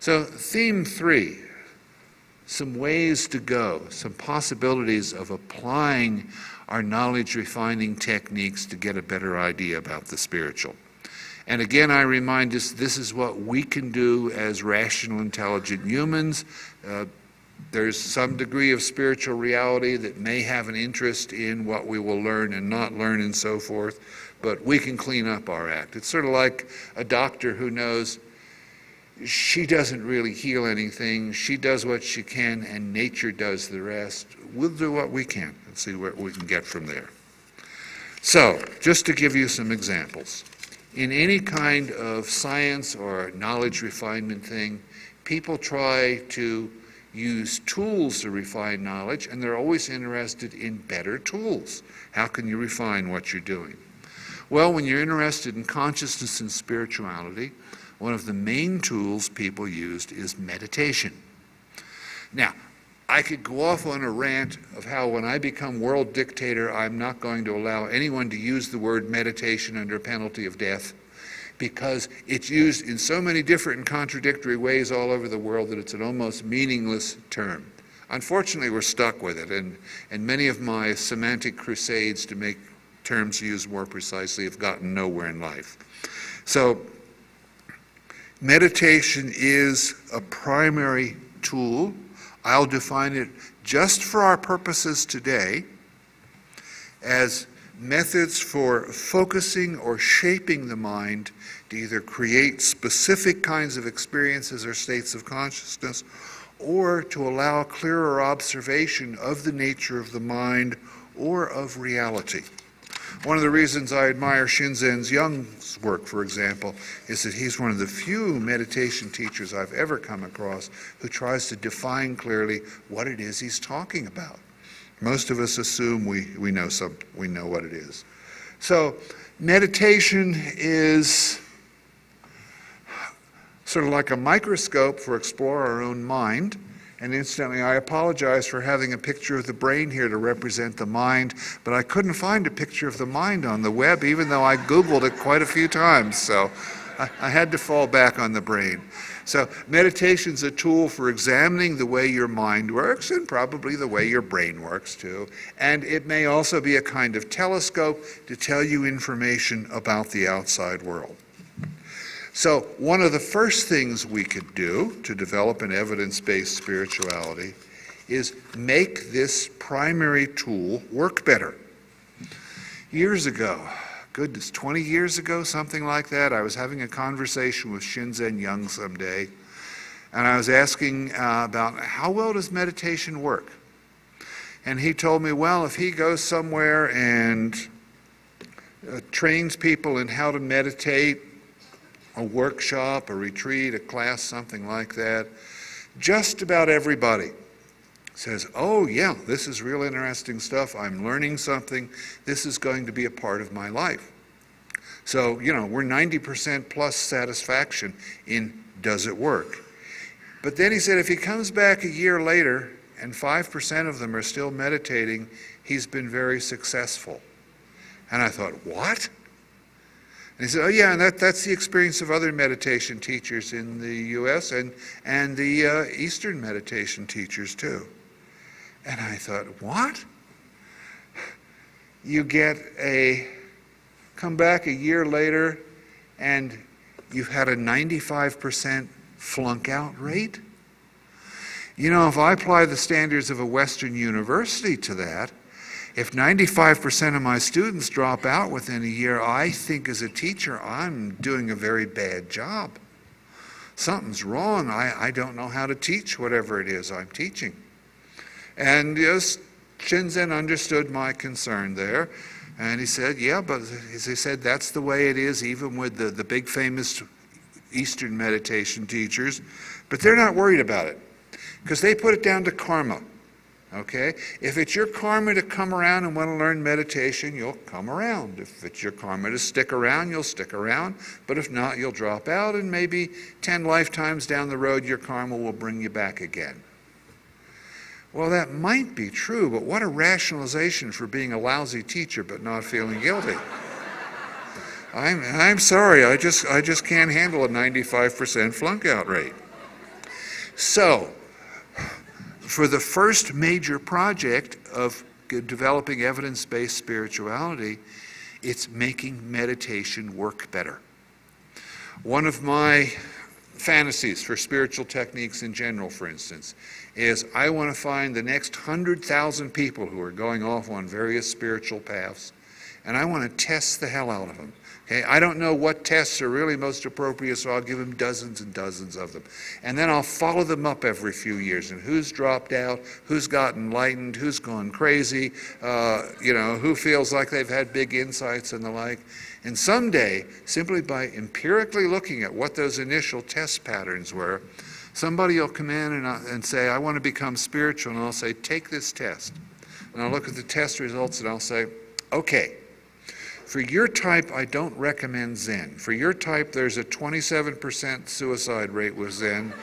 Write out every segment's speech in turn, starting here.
So theme 3, some ways to go, some possibilities of applying our knowledge refining techniques to get a better idea about the spiritual. And again, I remind us, this is what we can do as rational, intelligent humans. There's some degree of spiritual reality that may have an interest in what we will learn and not learn and so forth, but we can clean up our act. It's sort of like a doctor who knows she doesn't really heal anything. She does what she can, and nature does the rest. We'll do what we can and see what we can get from there. So, just to give you some examples. In any kind of science or knowledge refinement thing, people try to use tools to refine knowledge, and they're always interested in better tools. How can you refine what you're doing? Well, when you're interested in consciousness and spirituality, one of the main tools people used is meditation. Now, I could go off on a rant of how when I become world dictator, I'm not going to allow anyone to use the word meditation under penalty of death, because it's used in so many different and contradictory ways all over the world that it's an almost meaningless term. Unfortunately, we're stuck with it, and many of my semantic crusades to make terms used more precisely have gotten nowhere in life. So, meditation is a primary tool. I'll define it just for our purposes today as methods for focusing or shaping the mind to either create specific kinds of experiences or states of consciousness, or to allow clearer observation of the nature of the mind or of reality. One of the reasons I admire Shinzen Young's work, for example, is that he's one of the few meditation teachers I've ever come across who tries to define clearly what it is he's talking about. Most of us assume we know what it is. So meditation is sort of like a microscope for exploring our own mind. And incidentally, I apologize for having a picture of the brain here to represent the mind, but I couldn't find a picture of the mind on the web, even though I Googled it quite a few times. So I had to fall back on the brain. So meditation's a tool for examining the way your mind works and probably the way your brain works too. And it may also be a kind of telescope to tell you information about the outside world. So one of the first things we could do to develop an evidence-based spirituality is make this primary tool work better. Years ago, goodness, 20 years ago, something like that, I was having a conversation with Shinzen Young someday, and I was asking about how well does meditation work? And he told me, well, if he goes somewhere and trains people in how to meditate, a workshop, a retreat, a class, something like that, just about everybody says, oh yeah, this is real interesting stuff, I'm learning something, this is going to be a part of my life. So, you know, we're 90% plus satisfaction in does it work? But then he said if he comes back a year later and 5% of them are still meditating, he's been very successful. And I thought, what? And he said, oh yeah, and that's the experience of other meditation teachers in the US and the Eastern meditation teachers too. And I thought, what? You come back a year later and you've had a 95% flunk out rate? You know, if I apply the standards of a Western university to that, if 95% of my students drop out within a year, I think as a teacher I'm doing a very bad job. Something's wrong. I don't know how to teach whatever it is I'm teaching. And yes, Shinzen understood my concern there. And he said, yeah, but as he said, that's the way it is even with the big famous Eastern meditation teachers. But they're not worried about it because they put it down to karma. Okay? If it's your karma to come around and want to learn meditation, you'll come around. If it's your karma to stick around, you'll stick around. But if not, you'll drop out, and maybe 10 lifetimes down the road, your karma will bring you back again. Well, that might be true, but what a rationalization for being a lousy teacher but not feeling guilty. I'm sorry, I just can't handle a 95% flunk out rate. So, for the first major project of developing evidence-based spirituality, it's making meditation work better. One of my fantasies for spiritual techniques in general, for instance, is I want to find the next 100,000 people who are going off on various spiritual paths, and I want to test the hell out of them. Okay, I don't know what tests are really most appropriate, so I'll give them dozens and dozens of them. And then I'll follow them up every few years, and who's dropped out, who's got enlightened, who's gone crazy, who feels like they've had big insights and the like. And someday, simply by empirically looking at what those initial test patterns were, somebody will come in and say, I want to become spiritual, and I'll say, take this test. And I'll look at the test results and I'll say, okay, for your type, I don't recommend Zen. For your type, there's a 27% suicide rate with Zen,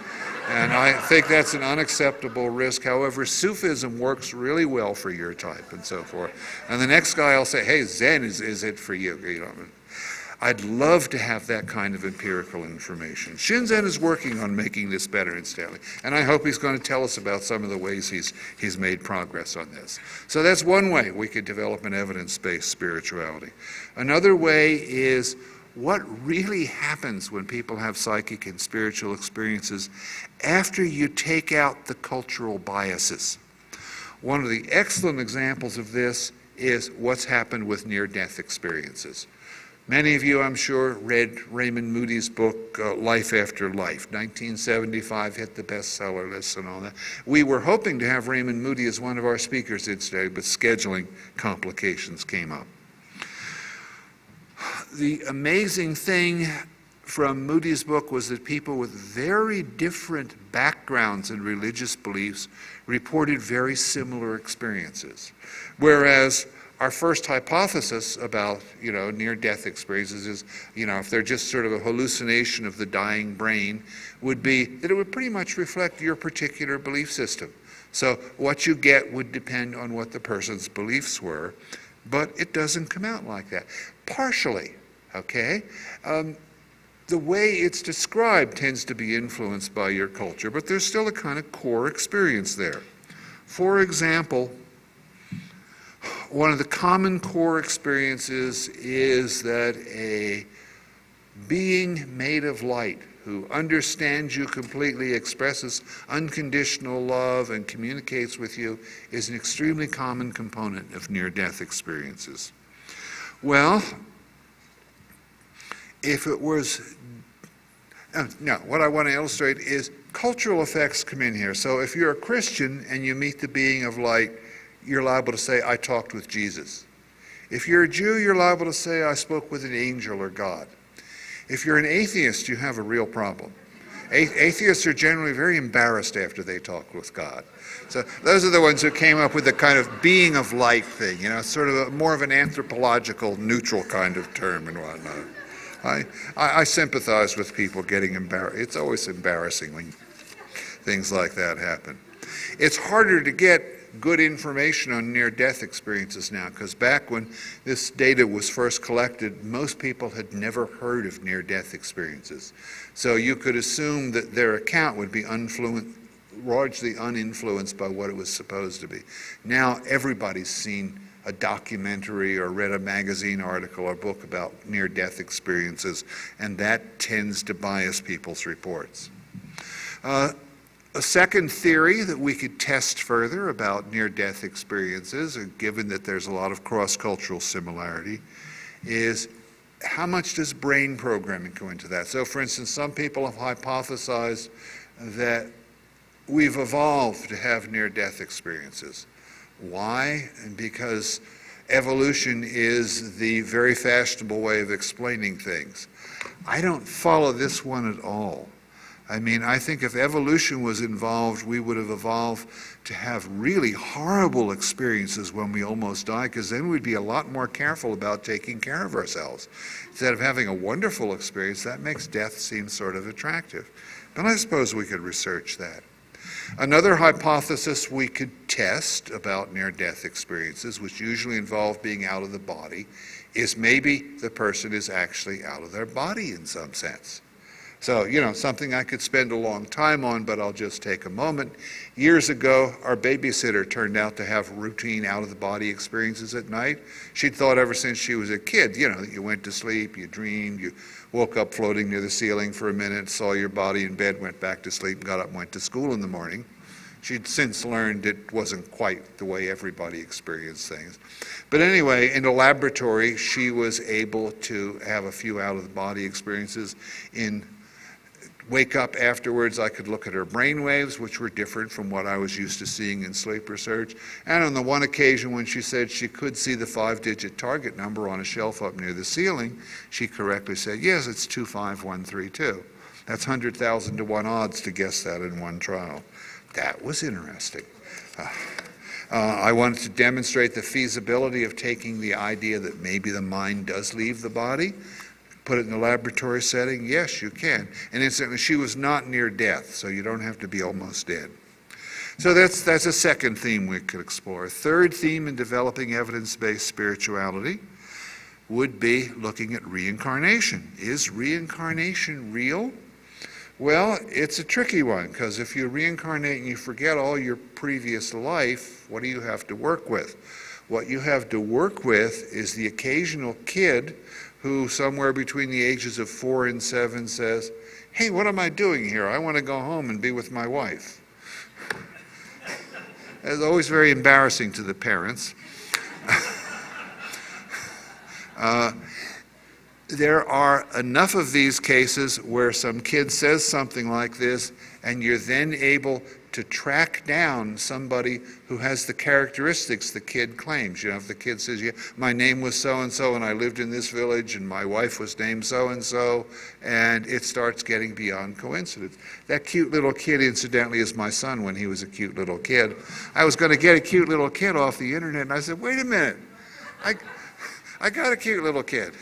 and I think that's an unacceptable risk. However, Sufism works really well for your type, and so forth. And the next guy will say, hey, Zen is it for you. I'd love to have that kind of empirical information. Shinzen is working on making this better, incidentally, and I hope he's going to tell us about some of the ways he's made progress on this. So that's one way we could develop an evidence-based spirituality. Another way is what really happens when people have psychic and spiritual experiences after you take out the cultural biases. One of the excellent examples of this is what's happened with near-death experiences. Many of you, I'm sure, read Raymond Moody's book, Life After Life. 1975 hit the bestseller list and all that. We were hoping to have Raymond Moody as one of our speakers today, but scheduling complications came up. The amazing thing from Moody's book was that people with very different backgrounds and religious beliefs reported very similar experiences. Whereas our first hypothesis about, near-death experiences is, if they're just sort of a hallucination of the dying brain, would be that it would pretty much reflect your particular belief system. So what you get would depend on what the person's beliefs were, but it doesn't come out like that. Partially, okay? The way it's described tends to be influenced by your culture, but there's still a kind of core experience there. For example, one of the common core experiences is that a being made of light who understands you completely, expresses unconditional love, and communicates with you is an extremely common component of near-death experiences. Well, if it was, no, what I want to illustrate is cultural effects come in here. So if you're a Christian and you meet the being of light, you're liable to say, I talked with Jesus. If you're a Jew, you're liable to say, I spoke with an angel or God. If you're an atheist, you have a real problem. Atheists are generally very embarrassed after they talk with God. So those are the ones who came up with the kind of being of light thing, sort of more of an anthropological, neutral kind of term and whatnot. I sympathize with people getting embarrassed. It's always embarrassing when things like that happen. It's harder to get good information on near-death experiences now, because back when this data was first collected, most people had never heard of near-death experiences. So you could assume that their account would be largely uninfluenced by what it was supposed to be. Now everybody's seen a documentary or read a magazine article or book about near-death experiences, and that tends to bias people's reports. A second theory that we could test further about near-death experiences, given that there's a lot of cross-cultural similarity, is how much does brain programming go into that? So, for instance, some people have hypothesized that we've evolved to have near-death experiences. Why? Because evolution is the very fashionable way of explaining things. I don't follow this one at all. I mean, I think if evolution was involved, we would have evolved to have really horrible experiences when we almost die, because then we'd be a lot more careful about taking care of ourselves. Instead of having a wonderful experience, that makes death seem sort of attractive. But I suppose we could research that. Another hypothesis we could test about near-death experiences, which usually involve being out of the body, is maybe the person is actually out of their body in some sense. So, you know, something I could spend a long time on, but I'll just take a moment. Years ago, our babysitter turned out to have routine out-of-the-body experiences at night. She'd thought ever since she was a kid, you know, that you went to sleep, you dreamed, you woke up floating near the ceiling for a minute, saw your body in bed, went back to sleep, got up and went to school in the morning. She'd since learned it wasn't quite the way everybody experienced things. But anyway, in the laboratory, she was able to have a few out-of-the-body experiences. Wake up afterwards, I could look at her brain waves, which were different from what I was used to seeing in sleep research. And on the one occasion when she said she could see the 5-digit target number on a shelf up near the ceiling, she correctly said, yes, it's 25132. That's 100,000 to 1 odds to guess that in one trial. That was interesting. I wanted to demonstrate the feasibility of taking the idea that maybe the mind does leave the body. Put it in a laboratory setting? Yes, you can. And incidentally, she was not near death, so you don't have to be almost dead. So that's a second theme we could explore. A third theme in developing evidence-based spirituality would be looking at reincarnation. Is reincarnation real? Well, it's a tricky one, because if you reincarnate and you forget all your previous life, what do you have to work with? What you have to work with is the occasional kid who somewhere between the ages of 4 and 7 says, hey, what am I doing here? I want to go home and be with my wife. It's always very embarrassing to the parents. There are enough of these cases where some kid says something like this, and you're then able to track down somebody who has the characteristics the kid claims. You know, if the kid says, yeah, my name was so-and-so and I lived in this village and my wife was named so-and-so, and it starts getting beyond coincidence. That cute little kid, incidentally, is my son when he was a cute little kid. I was going to get a cute little kid off the internet, and I said, wait a minute, I got a cute little kid.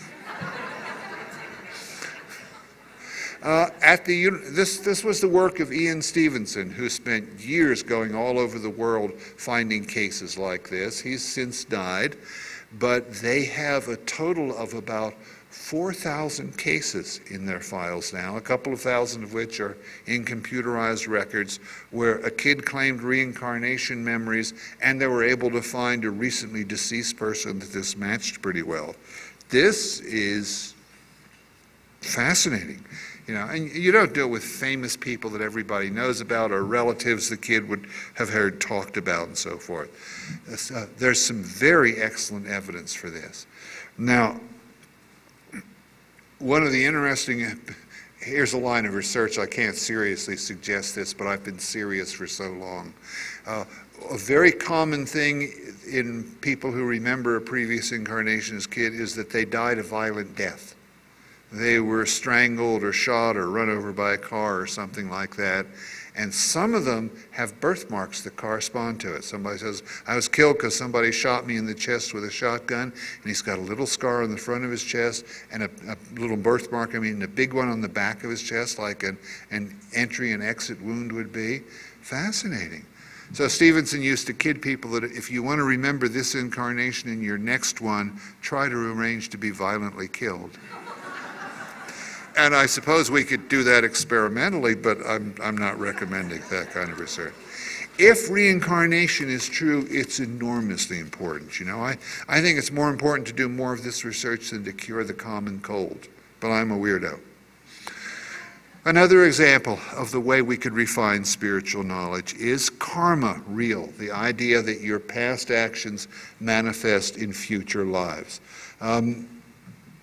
This was the work of Ian Stevenson, who spent years going all over the world finding cases like this. He's since died, but they have a total of about 4,000 cases in their files now, a couple of thousand of which are in computerized records, where a kid claimed reincarnation memories and they were able to find a recently deceased person that this matched pretty well. This is fascinating. You know, and you don't do it with famous people that everybody knows about or relatives the kid would have heard talked about and so forth. There's some very excellent evidence for this. Now, one of the interesting, here's a line of research, I can't seriously suggest this, but I've been serious for so long. A very common thing in people who remember a previous incarnation as kid is that they died a violent death. They were strangled or shot or run over by a car or something like that. And some of them have birthmarks that correspond to it. Somebody says, I was killed because somebody shot me in the chest with a shotgun, and he's got a little scar on the front of his chest and a little birthmark, a big one on the back of his chest, like an entry and exit wound would be. Fascinating. So Stevenson used to kid people that if you want to remember this incarnation in your next one, try to arrange to be violently killed. And I suppose we could do that experimentally, but I'm not recommending that kind of research. If reincarnation is true, it's enormously important. You know, I think it's more important to do more of this research than to cure the common cold, but I'm a weirdo. Another example of the way we could refine spiritual knowledge is karma real, the idea that your past actions manifest in future lives.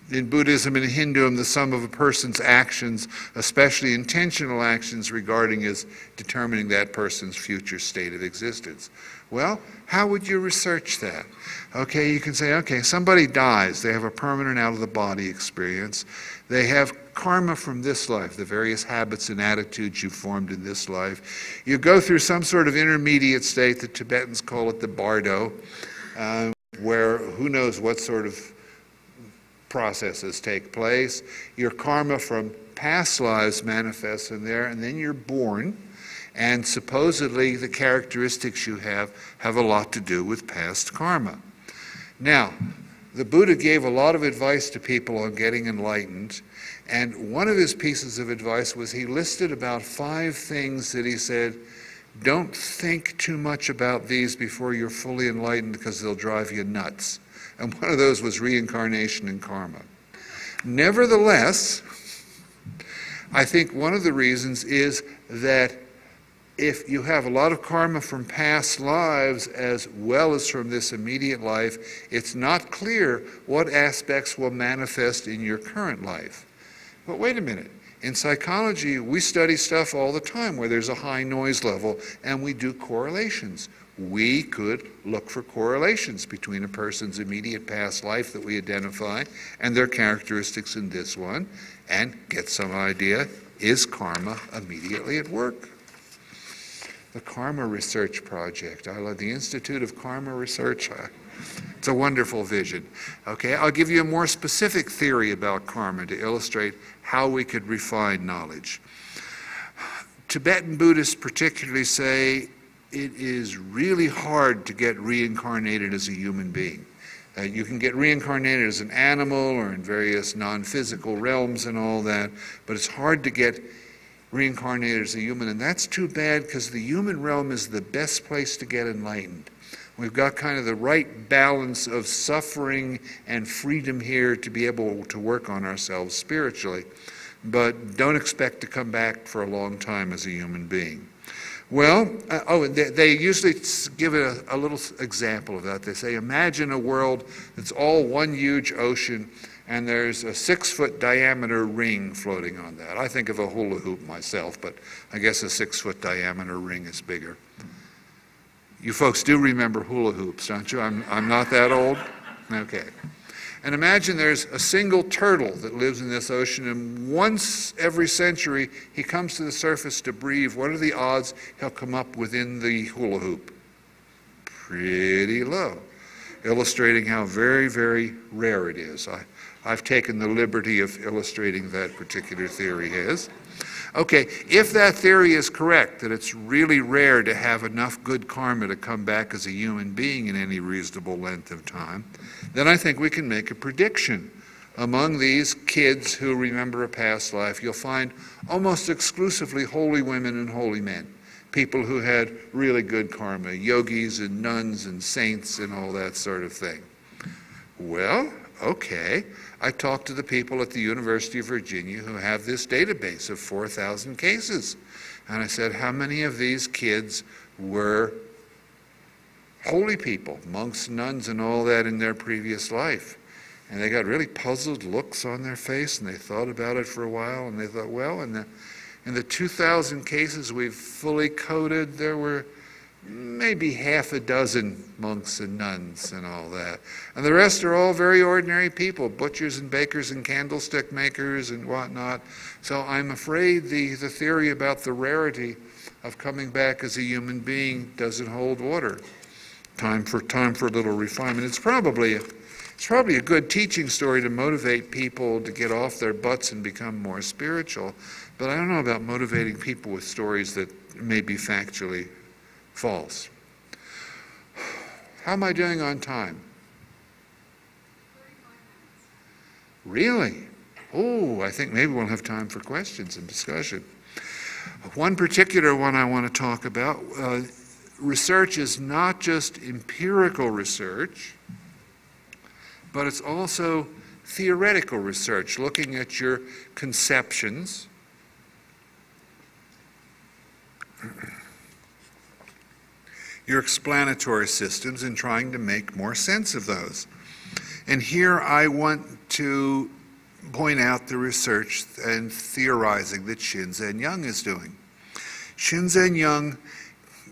In Buddhism and Hinduism, the sum of a person's actions, especially intentional actions regarding is determining that person's future state of existence. Well, how would you research that? Okay, you can say, okay, somebody dies. They have a permanent out-of-the-body experience. They have karma from this life, the various habits and attitudes you formed in this life. You go through some sort of intermediate state, the Tibetans call it the bardo, where who knows what sort of processes take place. Your karma from past lives manifests in there, and then you're born, and supposedly the characteristics you have a lot to do with past karma. Now, the Buddha gave a lot of advice to people on getting enlightened, and one of his pieces of advice was he listed about 5 things that he said, don't think too much about these before you're fully enlightened because they'll drive you nuts. And one of those was reincarnation and karma. Nevertheless, I think one of the reasons is that if you have a lot of karma from past lives as well as from this immediate life, it's not clear what aspects will manifest in your current life. But wait a minute. In psychology, we study stuff all the time where there's a high noise level, and we do correlations. We could look for correlations between a person's immediate past life that we identify and their characteristics in this one, and get some idea, is karma immediately at work? The Karma Research Project. I love the Institute of Karma Research. It's a wonderful vision. Okay, I'll give you a more specific theory about karma to illustrate how we could refine knowledge. Tibetan Buddhists particularly say it is really hard to get reincarnated as a human being. You can get reincarnated as an animal or in various non-physical realms and all that, but it's hard to get reincarnated as a human, and that's too bad because the human realm is the best place to get enlightened. We've got kind of the right balance of suffering and freedom here to be able to work on ourselves spiritually, but don't expect to come back for a long time as a human being. Well, they usually give it a little example of that. They say, imagine a world that's all one huge ocean, and there's a 6-foot diameter ring floating on that. I think of a hula hoop myself, but I guess a 6-foot diameter ring is bigger. You folks do remember hula hoops, don't you? I'm not that old? Okay. And imagine there's a single turtle that lives in this ocean, and once every century he comes to the surface to breathe. What are the odds he'll come up within the hula hoop? Pretty low, illustrating how very, very rare it is. I've taken the liberty of illustrating that particular theory is. Okay, if that theory is correct, that it's really rare to have enough good karma to come back as a human being in any reasonable length of time, then I think we can make a prediction. Among these kids who remember a past life, you'll find almost exclusively holy women and holy men, people who had really good karma, yogis and nuns and saints and all that sort of thing. Well, okay. I talked to the people at the University of Virginia who have this database of 4,000 cases. And I said, how many of these kids were holy people, monks, nuns, and all that in their previous life? And they got really puzzled looks on their face, and they thought about it for a while, and they thought, well, in the 2,000 cases we've fully coded, there were maybe half a dozen monks and nuns and all that. And the rest are all very ordinary people, butchers and bakers and candlestick makers and whatnot. So I'm afraid the theory about the rarity of coming back as a human being doesn't hold water. Time for a little refinement. It's probably a good teaching story to motivate people to get off their butts and become more spiritual, but I don't know about motivating people with stories that may be factually false. How am I doing on time? 35 minutes. Really? Oh, I think maybe we'll have time for questions and discussion. One particular one I want to talk about, research is not just empirical research, but it's also theoretical research, looking at your conceptions, your explanatory systems, and trying to make more sense of those. And here I want to point out the research and theorizing that Shinzen Young is doing. Shinzen Young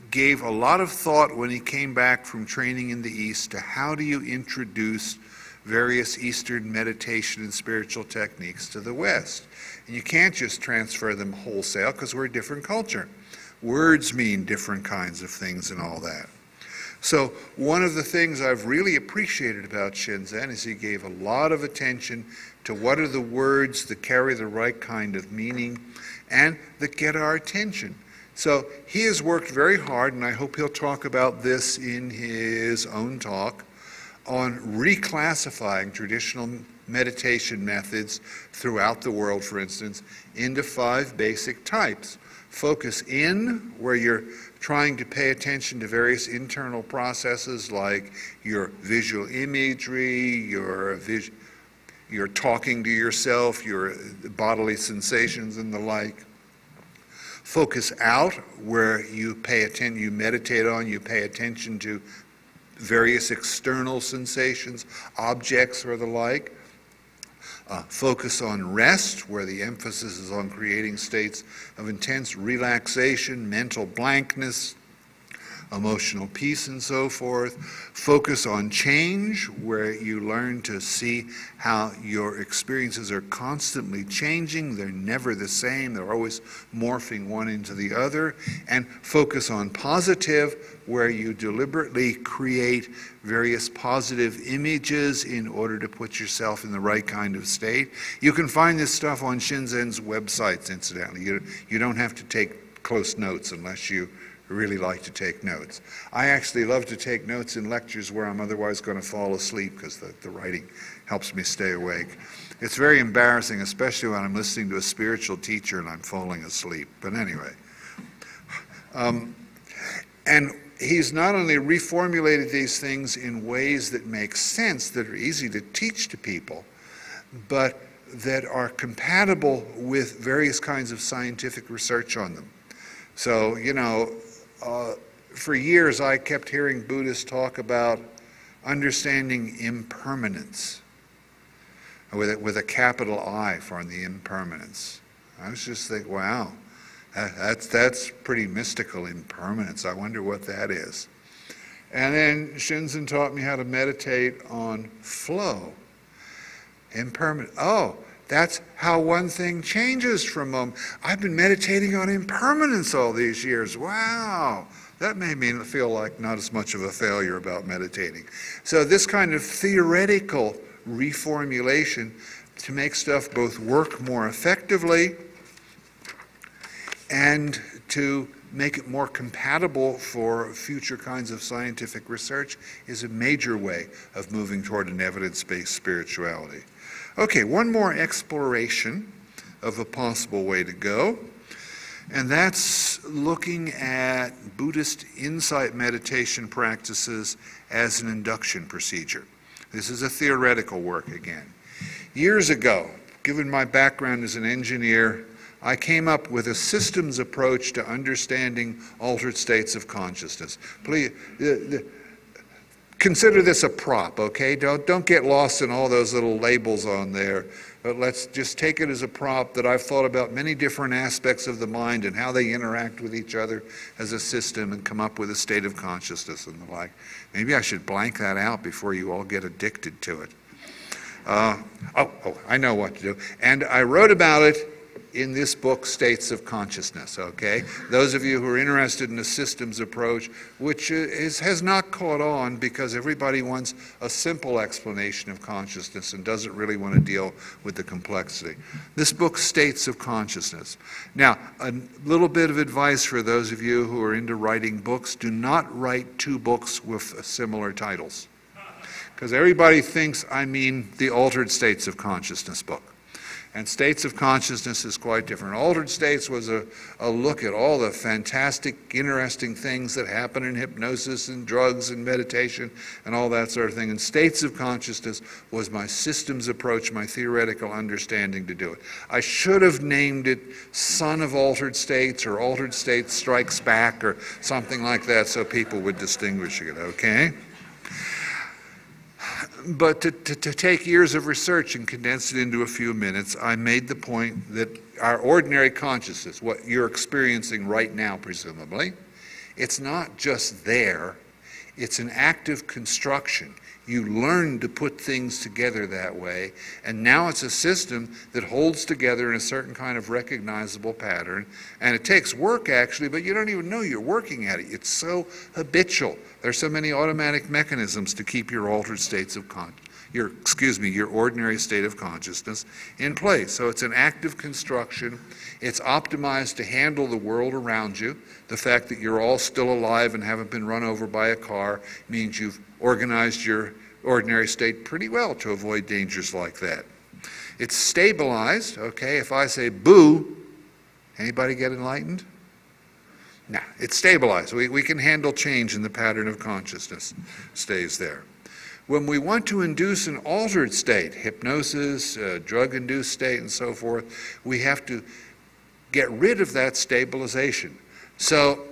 gave a lot of thought when he came back from training in the East to how do you introduce various Eastern meditation and spiritual techniques to the West. And you can't just transfer them wholesale because we're a different culture. Words mean different kinds of things and all that. So one of the things I've really appreciated about Shinzen is he gave a lot of attention to what are the words that carry the right kind of meaning and that get our attention. So he has worked very hard, and I hope he'll talk about this in his own talk, on reclassifying traditional meditation methods throughout the world, for instance, into 5 basic types. Focus in, where you're trying to pay attention to various internal processes like your visual imagery, your talking to yourself, your bodily sensations and the like. Focus out, where you meditate on, you pay attention to various external sensations, objects or the like. Focus on rest, where the emphasis is on creating states of intense relaxation, mental blankness, emotional peace, and so forth. Focus on change, where you learn to see how your experiences are constantly changing. They're never the same. They're always morphing one into the other. And focus on positive, where you deliberately create various positive images in order to put yourself in the right kind of state. You can find this stuff on Shinzen's websites, incidentally. You don't have to take close notes unless you really like to take notes. I actually love to take notes in lectures where I'm otherwise going to fall asleep, because the writing helps me stay awake. It's very embarrassing, especially when I'm listening to a spiritual teacher and I'm falling asleep. But anyway. And he's not only reformulated these things in ways that make sense, that are easy to teach to people, but that are compatible with various kinds of scientific research on them. So, for years I kept hearing Buddhists talk about understanding impermanence, with a capital I for the impermanence. I was just thinking, wow, that's pretty mystical, impermanence. I wonder what that is. And then Shinzen taught me how to meditate on flow. Impermanent. Oh, that's how one thing changes from I've been meditating on impermanence all these years. Wow. That made me feel like not as much of a failure about meditating. So this kind of theoretical reformulation to make stuff both work more effectively and to make it more compatible for future kinds of scientific research is a major way of moving toward an evidence-based spirituality. Okay, one more exploration of a possible way to go, and that's looking at Buddhist insight meditation practices as an induction procedure. This is a theoretical work again. Years ago, given my background as an engineer, I came up with a systems approach to understanding altered states of consciousness. Please, consider this a prop, okay? Don't get lost in all those little labels on there. But let's just take it as a prop that I've thought about many different aspects of the mind and how they interact with each other as a system and come up with a state of consciousness and the like. Maybe I should blank that out before you all get addicted to it. I know what to do. And I wrote about it in this book, States of Consciousness, okay? Those of you who are interested in a systems approach, which has not caught on because everybody wants a simple explanation of consciousness and doesn't really want to deal with the complexity. This book, States of Consciousness. Now, a little bit of advice for those of you who are into writing books: do not write 2 books with similar titles, because everybody thinks I mean the Altered States of Consciousness book. And States of Consciousness is quite different. Altered States was a look at all the fantastic, interesting things that happen in hypnosis and drugs and meditation and all that sort of thing. And States of Consciousness was my systems approach, my theoretical understanding to do it. I should have named it Son of Altered States or Altered States Strikes Back or something like that so people would distinguish it, okay? But to take years of research and condense it into a few minutes, I made the point that our ordinary consciousness, what you're experiencing right now presumably, it's not just there, it's an active construction. You learn to put things together that way, and now it's a system that holds together in a certain kind of recognizable pattern, and it takes work actually, but you don't even know you're working at it. It's so habitual. There's so many automatic mechanisms to keep your altered states of your ordinary state of consciousness in place. So it's an active construction. It's optimized to handle the world around you. The fact that you're all still alive and haven't been run over by a car means you've organized your ordinary state pretty well to avoid dangers like that. It's stabilized, okay? If I say boo, anybody get enlightened? No, it's stabilized. We can handle change in the pattern of consciousness. Stays there. When we want to induce an altered state, hypnosis, drug-induced state, and so forth, we have to get rid of that stabilization. So,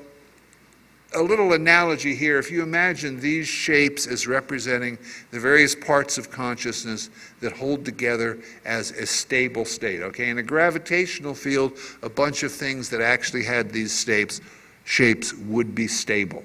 a little analogy here, if you imagine these shapes as representing the various parts of consciousness that hold together as a stable state, okay? In a gravitational field, a bunch of things that actually had these shapes would be stable.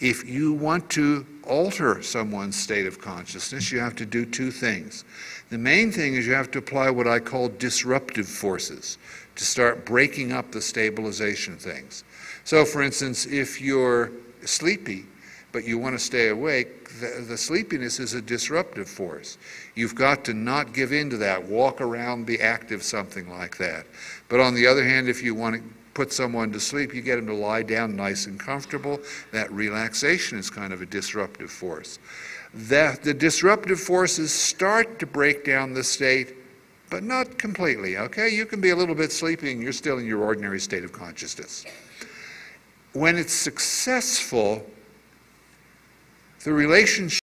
If you want to alter someone's state of consciousness, you have to do two things. The main thing is you have to apply what I call disruptive forces to start breaking up the stabilization things. So, for instance, if you're sleepy, but you want to stay awake, the sleepiness is a disruptive force. You've got to not give in to that, walk around, be active, something like that. But on the other hand, if you want to put someone to sleep, you get them to lie down nice and comfortable. That relaxation is kind of a disruptive force. The disruptive forces start to break down the state, but not completely, okay? You can be a little bit sleepy and you're still in your ordinary state of consciousness. When it's successful, the relationship